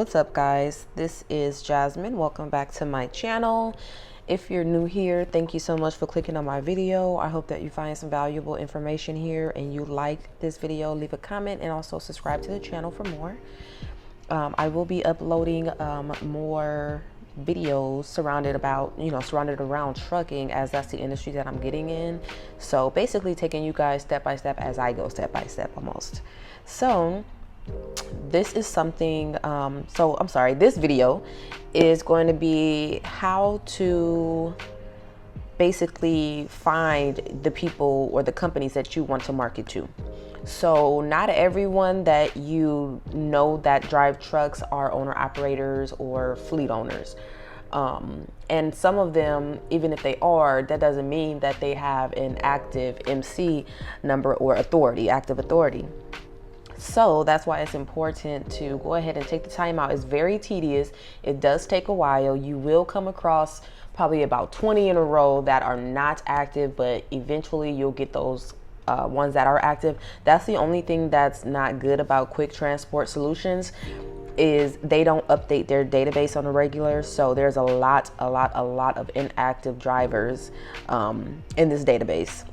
What's up, guys? This is Jasmine. Welcome back to my channel. If you're new here, thank you so much for clicking on my video. I hope that you find some valuable information here and you like this video. Leave a comment and also subscribe to the channel for more. I will be uploading more videos surrounded around trucking, as that's the industry that I'm getting in. So basically taking you guys step by step as I go, step by step almost. So this is something, this video is going to be how to basically find the people or the companies that you want to market to. So not everyone that you know that drive trucks are owner operators or fleet owners. And some of them, even if they are, that doesn't mean that they have an active MC number or active authority. So that's why it's important to go ahead and take the time out. It's very tedious. It does take a while. You will come across probably about 20 in a row that are not active, but eventually you'll get those ones that are active. That's the only thing that's not good about Quick Transport Solutions, is they don't update their database on a regular. So there's a lot of inactive drivers in this database.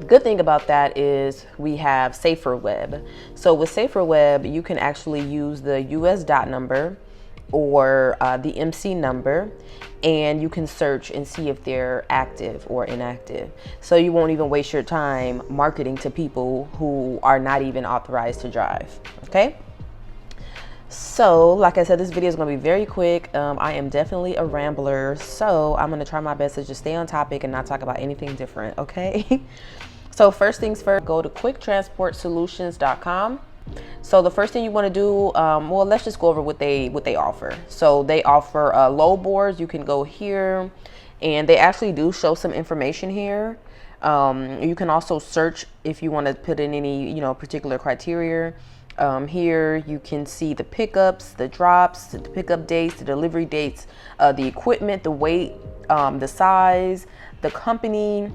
Good thing about that is we have Safer Web. So with Safer Web, you can actually use the US dot number or the MC number, and you can search and see if they're active or inactive. So you won't even waste your time marketing to people who are not even authorized to drive, okay? So like I said, this video is going to be very quick. I am definitely a rambler, so I'm going to try my best to just stay on topic and not talk about anything different, okay? So first things first, go to quicktransportsolutions.com. So the first thing you want to do, well, let's just go over what they offer. So they offer load boards. You can go here, and they actually do show some information here. You can also search if you want to put in any particular criteria. Here you can see the pickups, the drops, the pickup dates, the delivery dates, the equipment, the weight, the size, the company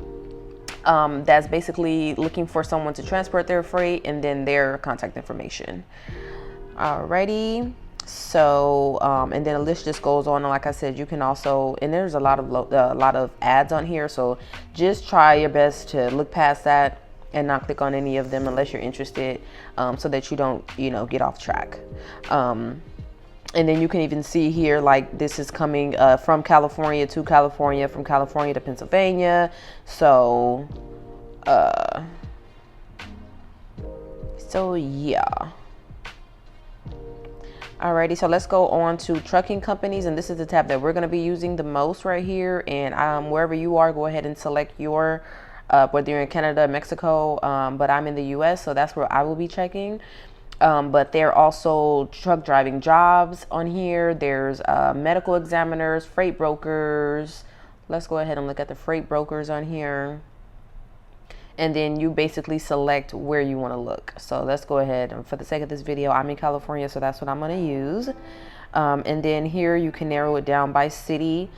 that's basically looking for someone to transport their freight, and then their contact information. Alrighty, so and then the list just goes on. And like I said, you can also, and there's a lot of ads on here, so just try your best to look past that and not click on any of them unless you're interested, so that you don't get off track. And then you can even see here, like, this is coming from California to California, from California to Pennsylvania. So yeah. Alrighty, so let's go on to trucking companies, and this is the tab that we're going to be using the most right here. And wherever you are, go ahead and select your whether you're in Canada, Mexico, but I'm in the US, so that's where I will be checking. But there are also truck driving jobs on here. There's medical examiners, freight brokers. Let's go ahead and look at the freight brokers on here. And then you basically select where you want to look. So let's go ahead, and for the sake of this video, I'm in California, so that's what I'm going to use. And then here you can narrow it down by city.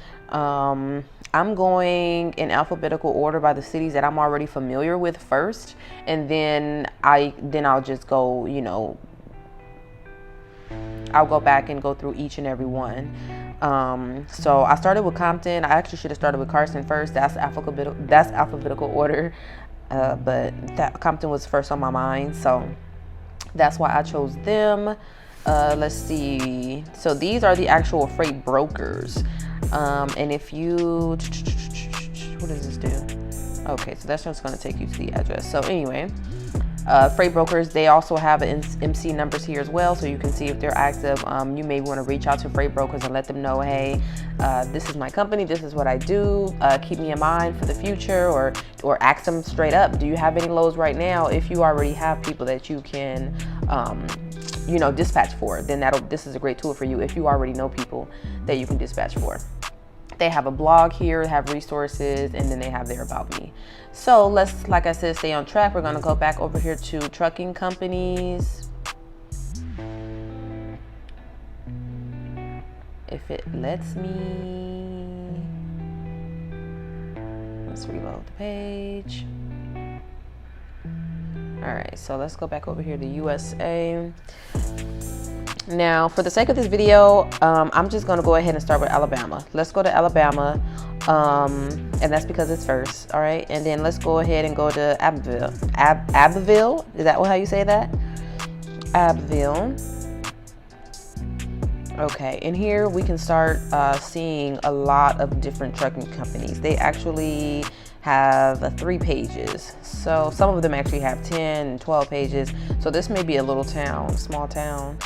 I'm going in alphabetical order by the cities that I'm already familiar with first, and then I'll just go, I'll go back and go through each and every one. So I started with Compton. I actually should have started with Carson first. That's alphabetical order, but that Compton was first on my mind, so that's why I chose them. Let's see. So these are the actual freight brokers. And if you, what does this do? Okay, so that's just going to take you to the address. So anyway, freight brokers, they also have MC numbers here as well, so you can see if they're active. You may want to reach out to freight brokers and let them know, hey, this is my company, this is what I do, keep me in mind for the future, or ask them straight up, do you have any loads right now? If you already have people that you can dispatch for, then this is a great tool for you if you already know people that you can dispatch for. They have a blog here, have resources, and then they have their about me. So let's, like I said, stay on track. We're gonna go back over here to trucking companies. If it lets me, let's reload the page. All right, so let's go back over here to USA. Now, for the sake of this video, I'm just going to go ahead and start with Alabama. Let's go to Alabama, and that's because it's first, all right? And then let's go ahead and go to Abbeville. Abbeville? Is that how you say that? Abbeville. Okay, and here we can start seeing a lot of different trucking companies. They actually have 3 pages. So some of them actually have 10 and 12 pages. So this may be a little town, small town.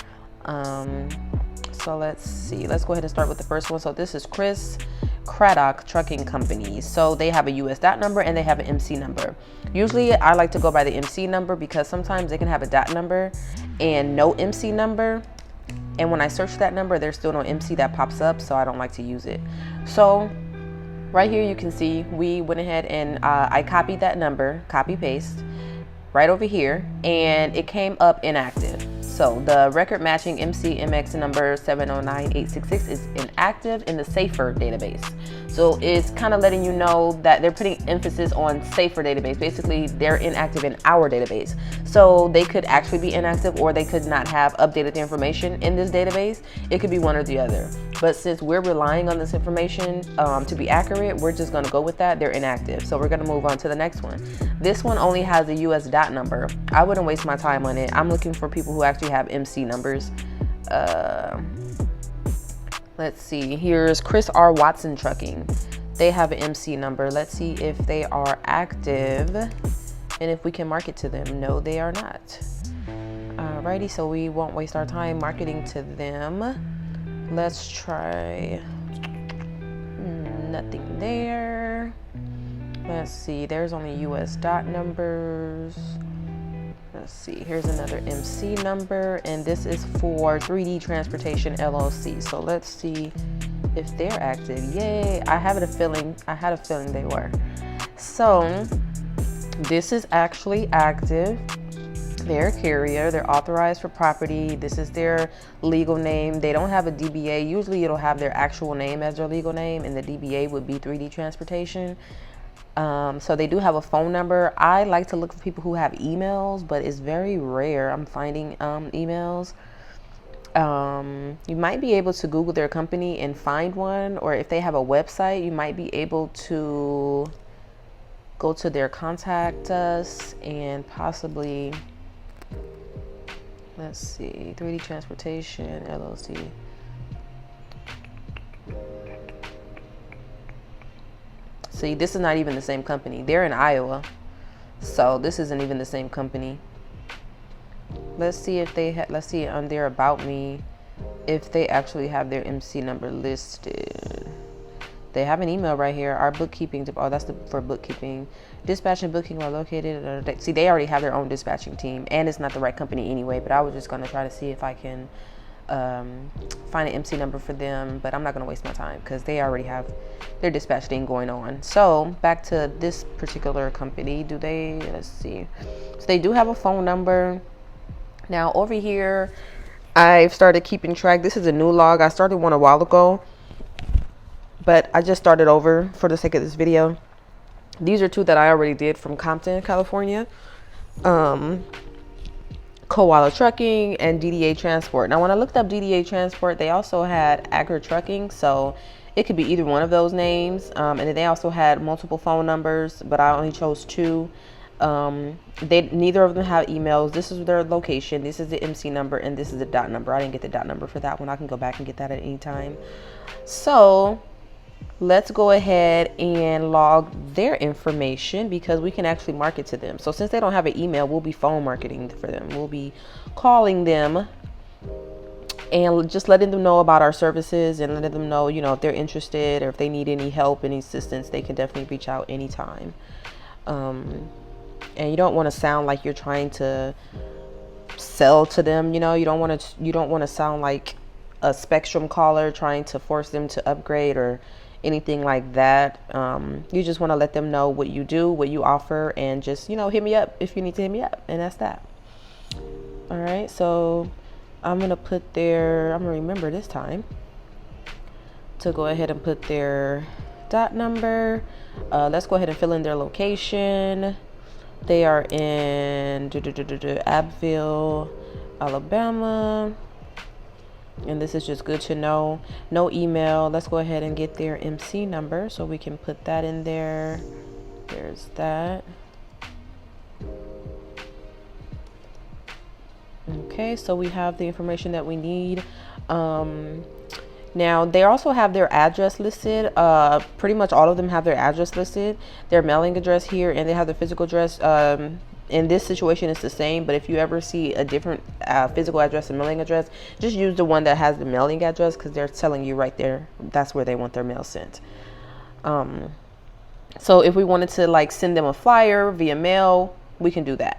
So let's see, let's go ahead and start with the first one. So this is Chris Craddock Trucking Company. So they have a US dot number and they have an MC number. Usually I like to go by the MC number because sometimes they can have a dot number and no MC number. And when I search that number, there's still no MC that pops up, so I don't like to use it. So right here you can see we went ahead and I copied that number, copy paste, right over here, and it came up inactive. So the record matching MC MX number 709-866 is inactive in the SAFER database. So it's kind of letting you know that they're putting emphasis on SAFER database. Basically, they're inactive in our database. So they could actually be inactive or they could not have updated the information in this database. It could be one or the other. But since we're relying on this information to be accurate, we're just going to go with that. They're inactive. So we're going to move on to the next one. This one only has a US dot number. I wouldn't waste my time on it. I'm looking for people who actually have MC numbers. Let's see, here's Chris R. Watson Trucking. They have an MC number. Let's see if they are active and if we can market to them. No, they are not. Alrighty, so we won't waste our time marketing to them. Let's try. Nothing there. Let's see, there's only US dot numbers. Let's see, here's another MC number, and this is for 3D Transportation LLC. So let's see if they're active. Yay, I had a feeling they were. So this is actually active. They're a carrier, they're authorized for property. This is their legal name. They don't have a DBA. Usually it'll have their actual name as their legal name, and the DBA would be 3D Transportation. So they do have a phone number. I like to look for people who have emails, but it's very rare I'm finding emails. You might be able to Google their company and find one, or if they have a website, you might be able to go to their contact us and possibly, let's see, 3D Transportation LLC. See, this is not even the same company. They're in Iowa, so this isn't even the same company. Let's see if they let's see on their About Me if they actually have their MC number listed. They have an email right here. Our bookkeeping, oh, that's for bookkeeping. Dispatch and booking are located. See, they already have their own dispatching team, and it's not the right company anyway. But I was just gonna try to see if I can find an MC number for them, but I'm not going to waste my time because they already have their dispatch thing going on. So back to this particular company, let's see. So they do have a phone number. Now over here, I've started keeping track. This is a new log. I started one a while ago, but I just started over for the sake of this video. These are 2 that I already did from Compton, California. Koala Trucking and DDA Transport. Now when I looked up DDA Transport, they also had Agri Trucking, so it could be either one of those names. And then they also had multiple phone numbers, but I only chose 2. Neither of them have emails. This is their location, this is the MC number, and this is the dot number. I didn't get the dot number for that one. I can go back and get that at any time. So let's go ahead and log their information because we can actually market to them. So since they don't have an email, we'll be phone marketing for them. We'll be calling them and just letting them know about our services and letting them know, if they're interested or if they need any help, any assistance, they can definitely reach out anytime. And you don't want to sound like you're trying to sell to them. You don't want to sound like a Spectrum caller trying to force them to upgrade or anything like that. You just want to let them know what you do, what you offer, and just hit me up if you need to hit me up, and that's that. All right, so I'm gonna remember this time to go ahead and put their dot number. Let's go ahead and fill in their location. They are in Abbeville, Alabama. And this is just good to know. No email. Let's go ahead and get their MC number so we can put that in there. There's that. Okay, so we have the information that we need. Now they also have their address listed. Pretty much all of them have their address listed, their mailing address here, and they have the physical address. In this situation, it's the same, but if you ever see a different physical address and mailing address, just use the one that has the mailing address, because they're telling you right there that's where they want their mail sent. So if we wanted to like send them a flyer via mail, we can do that.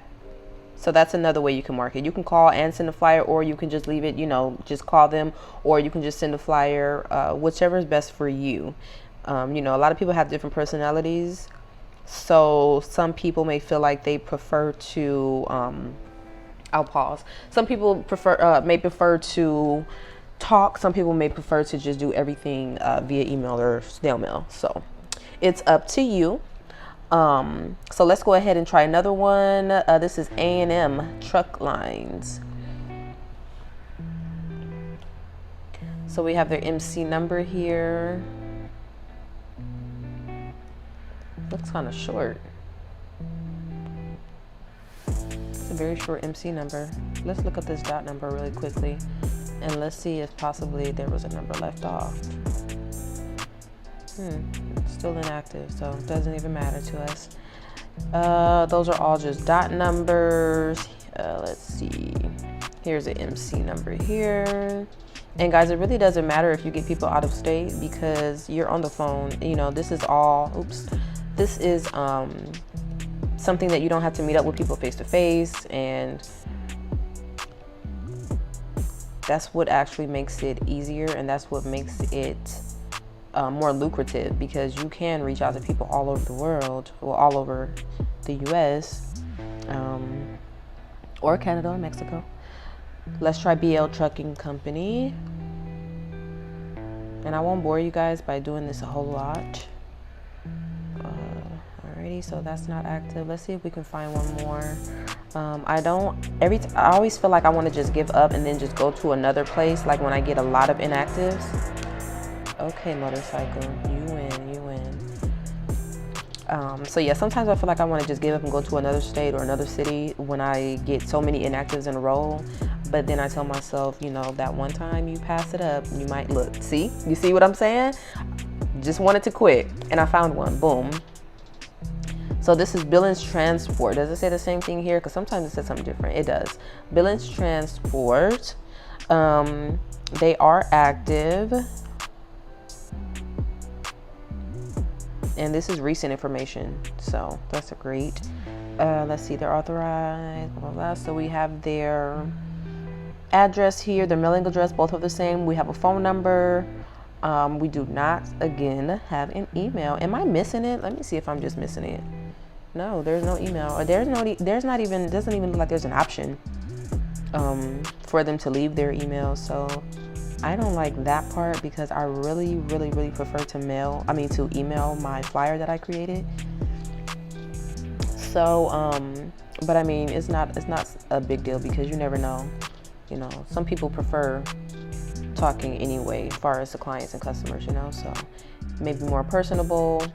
So that's another way you can market. You can call and send a flyer, or you can just leave it, you know, just call them, or you can just send a flyer, whichever is best for you. You know, a lot of people have different personalities. So some people may feel like they prefer to, I'll pause. Some people may prefer to talk. Some people may prefer to just do everything via email or snail mail. So it's up to you. So let's go ahead and try another one. This is A&M Truck Lines. So we have their MC number here. Looks kind of short. It's a very short MC number. Let's look up this dot number really quickly, and let's see if possibly there was a number left off. It's still inactive, so it doesn't even matter to us. Those are all just dot numbers. Let's see. Here's an MC number here. And guys, it really doesn't matter if you get people out of state, because you're on the phone. You know, this is all, this is something that you don't have to meet up with people face to face, and that's what actually makes it easier, and that's what makes it more lucrative, because you can reach out to people all over the world, or all over the US, or Canada or Mexico. Let's try BL Trucking Company. And I won't bore you guys by doing this a whole lot. Alrighty, so that's not active. Let's see if we can find one more. I always feel like I want to just give up and then just go to another place, like when I get a lot of inactives. Okay, motorcycle, you win. So yeah, sometimes I feel like I want to just give up and go to another state or another city when I get so many inactives in a row. But then I tell myself, you know, that one time you pass it up, you might look. See? You see what I'm saying? Just wanted to quit, and I found one. Boom. So this is Billings Transport. Does it say the same thing here? Because sometimes it says something different. It does. Billings Transport. They are active. And this is recent information, so that's a great. Let's see, they're authorized, blah, blah, blah. So we have their address here, their mailing address, both of the same. We have a phone number. We do not, again, have an email. Am I missing it? Let me see if I'm just missing it. No, there's no email. Or doesn't even look like there's an option for them to leave their email. So I don't like that part, because I really prefer to email my flyer that I created. So, but I mean, it's not a big deal, because you never know. You know, some people prefer talking anyway, as far as the clients and customers, you know, so maybe more personable.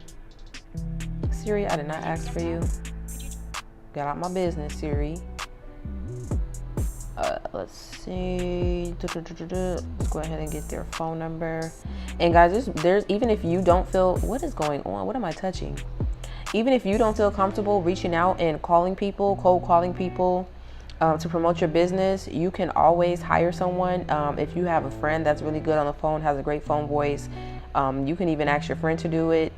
Siri, I did not ask for you. Got out my business, Siri. Let's see. Let's go ahead and get their phone number. And guys, there's even if you don't feel, what is going on? What am I touching? Even if you don't feel comfortable reaching out and calling people, cold calling people to promote your business, you can always hire someone. If you have a friend that's really good on the phone, has a great phone voice, you can even ask your friend to do it.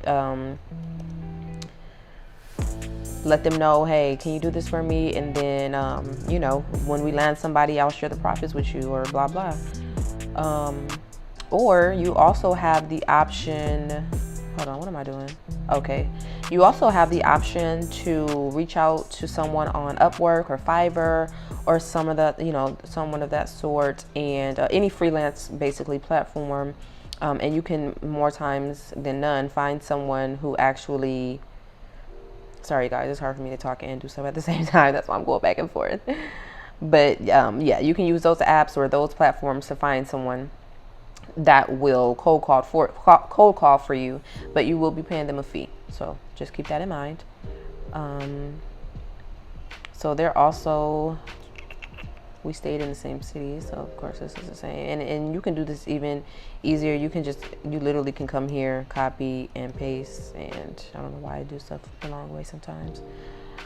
Let them know, hey, can you do this for me? And then, you know, when we land somebody, I'll share the profits with you, or blah, blah. Or you also have the option, hold on, what am I doing? Okay. You also have the option to reach out to someone on Upwork or Fiverr or some of that, you know, someone of that sort, and any freelance basically platform. And you can more times than none find someone who actually, sorry guys, it's hard for me to talk and do stuff at the same time. That's why I'm going back and forth. But yeah, you can use those apps or those platforms to find someone that will cold call for you, but you will be paying them a fee. So just keep that in mind. So they're also, we stayed in the same city, so of course this is the same. And you can do this even easier. You literally can come here, copy and paste, and I don't know why I do stuff the long way sometimes.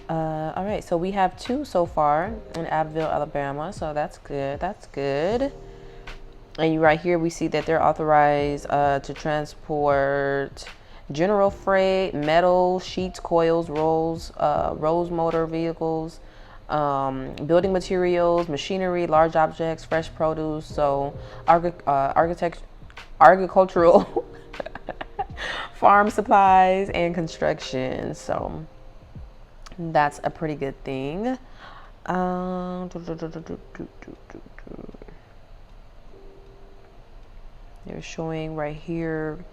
All right, so we have 2 so far in Abbeville, Alabama, so that's good. And right here we see that they're authorized to transport general freight, metal, sheets, coils, rolls, motor vehicles, building materials, machinery, large objects, fresh produce, so agricultural, farm supplies, and construction. So that's a pretty good thing. They're showing right here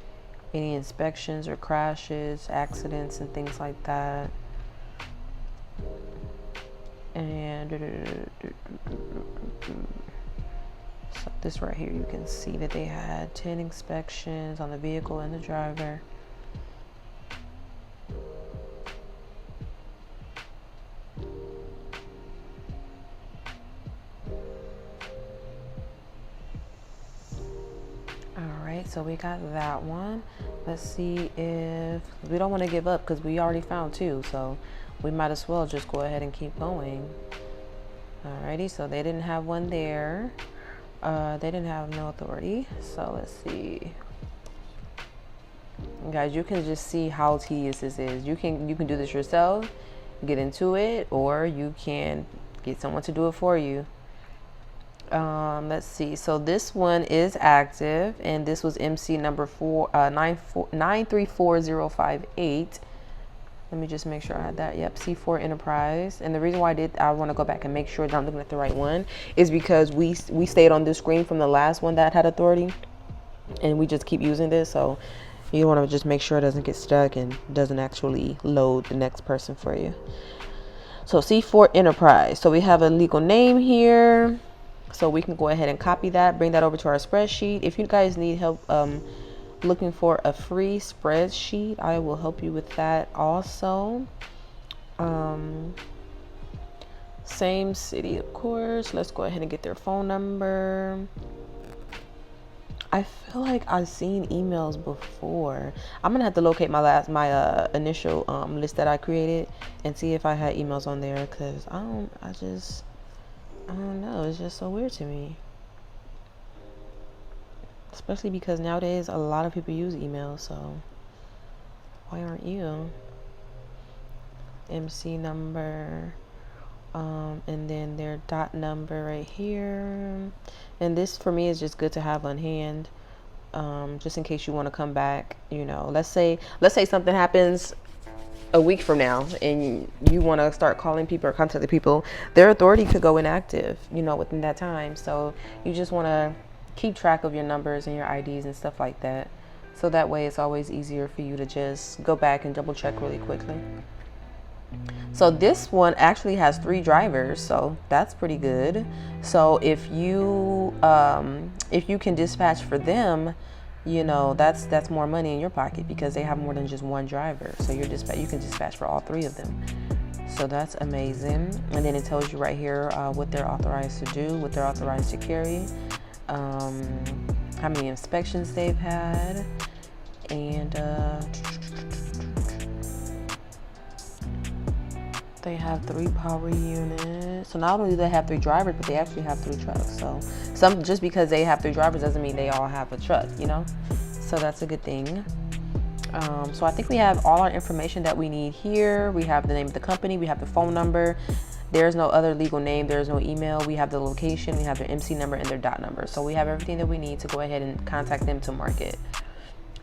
any inspections or crashes, accidents, and things like that. And so this right here, you can see that they had 10 inspections on the vehicle and the driver. So we got that one. Let's see if, we don't want to give up because we already found 2, so we might as well just go ahead and keep going. Alrighty, so they didn't have one there. They didn't have no authority. So let's see. Guys, you can just see how tedious this is. You can do this yourself, get into it, or you can get someone to do it for you. Let's see. So this one is active, and this was MC number 934058. Let me just make sure I had that. Yep, C4 Enterprise. And the reason why I want to go back and make sure that I'm looking at the right one is because we stayed on this screen from the last one that had authority, and we just keep using this. So you want to just make sure it doesn't get stuck and doesn't actually load the next person for you. So C4 Enterprise. So we have a legal name here. So we can go ahead and copy that, bring that over to our spreadsheet. If you guys need help looking for a free spreadsheet, I will help you with that also. Same city, of course. Let's go ahead and get their phone number. I feel like I've seen emails before. I'm gonna have to locate my initial list that I created and see if I had emails on there, because I don't know, it's just so weird to me. Especially because nowadays a lot of people use email, so why aren't you? MC number, and then their dot number right here. And this for me is just good to have on hand, just in case you want to come back. You know, let's say something happens a week from now and you want to start calling people or contacting people, their authority could go inactive, you know, within that time. So you just want to keep track of your numbers and your IDs and stuff like that, so that way it's always easier for you to just go back and double check really quickly. So this one actually has 3 drivers, so that's pretty good. So if you can dispatch for them, you know, that's more money in your pocket because they have more than just 1 driver. So you can dispatch for all 3 of them. So that's amazing. And then it tells you right here what they're authorized to do, what they're authorized to carry, how many inspections they've had, and they have 3 power units. So not only do they have 3 drivers, but they actually have 3 trucks. So just because they have 3 drivers doesn't mean they all have a truck, you know? So that's a good thing. So I think we have all our information that we need here. We have the name of the company, we have the phone number. There's no other legal name, there's no email. We have the location, we have their MC number and their dot number. So we have everything that we need to go ahead and contact them to market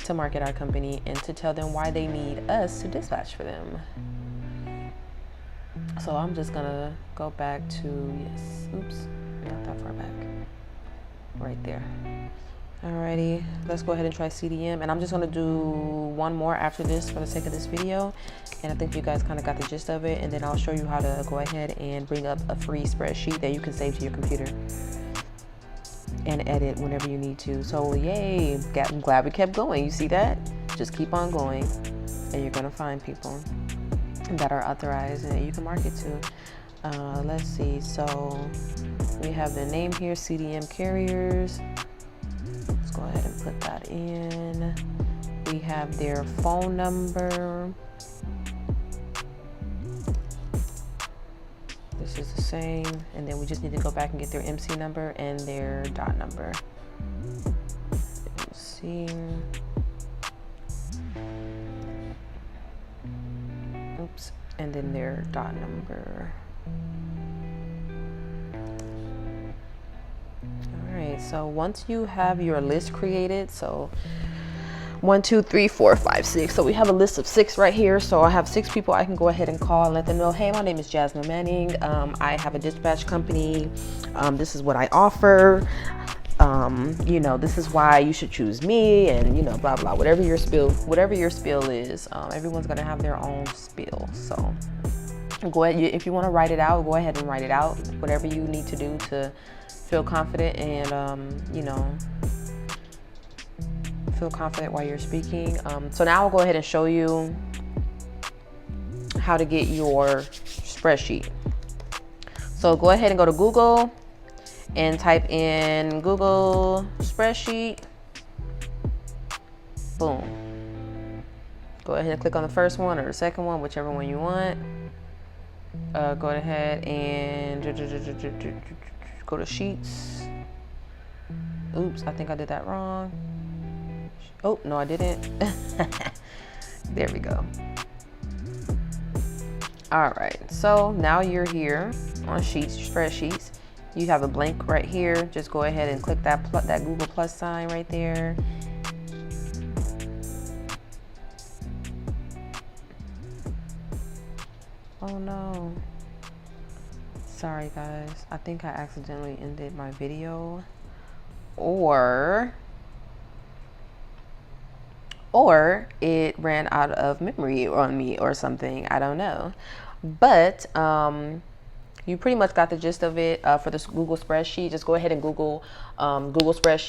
our company and to tell them why they need us to dispatch for them. So I'm just gonna go back to, oops, not that far back, right there. Alrighty, let's go ahead and try CDM, and I'm just gonna do one more after this for the sake of this video, and I think you guys kind of got the gist of it, and then I'll show you how to go ahead and bring up a free spreadsheet that you can save to your computer and edit whenever you need to. So yay, I'm glad we kept going. You see that? Just keep on going, and you're gonna find people that are authorized and you can market to. Let's see, so we have the name here, CDM carriers. Let's go ahead and put that in. We have their phone number. This is the same, and then we just need to go back and get their MC number and their dot number. Let's see. Oops, and then their dot number. Alright, so once you have your list created, so 1, 2, 3, 4, 5, 6. So we have a list of 6 right here. So I have 6 people I can go ahead and call and let them know, hey, my name is Jasmine Manning. I have a dispatch company. This is what I offer. You know, this is why you should choose me, and you know, blah blah. Whatever your spiel is, everyone's gonna have their own spiel. So go ahead. If you want to write it out, go ahead and write it out. Whatever you need to do to feel confident and you know, feel confident while you're speaking. So now I'll go ahead and show you how to get your spreadsheet. So go ahead and go to Google and type in Google spreadsheet. Boom. Go ahead and click on the first one or the second one, whichever one you want. Go ahead and go to Sheets. Oops, I think I did that wrong. Oh, no, I didn't. There we go. All right, so now you're here on Sheets, spreadsheets. You have a blank right here. Just go ahead and click that Google plus sign right there. Oh no. Sorry guys, I think I accidentally ended my video, or it ran out of memory on me or something. I don't know, but you pretty much got the gist of it. For this Google spreadsheet, just go ahead and Google Google spreadsheet.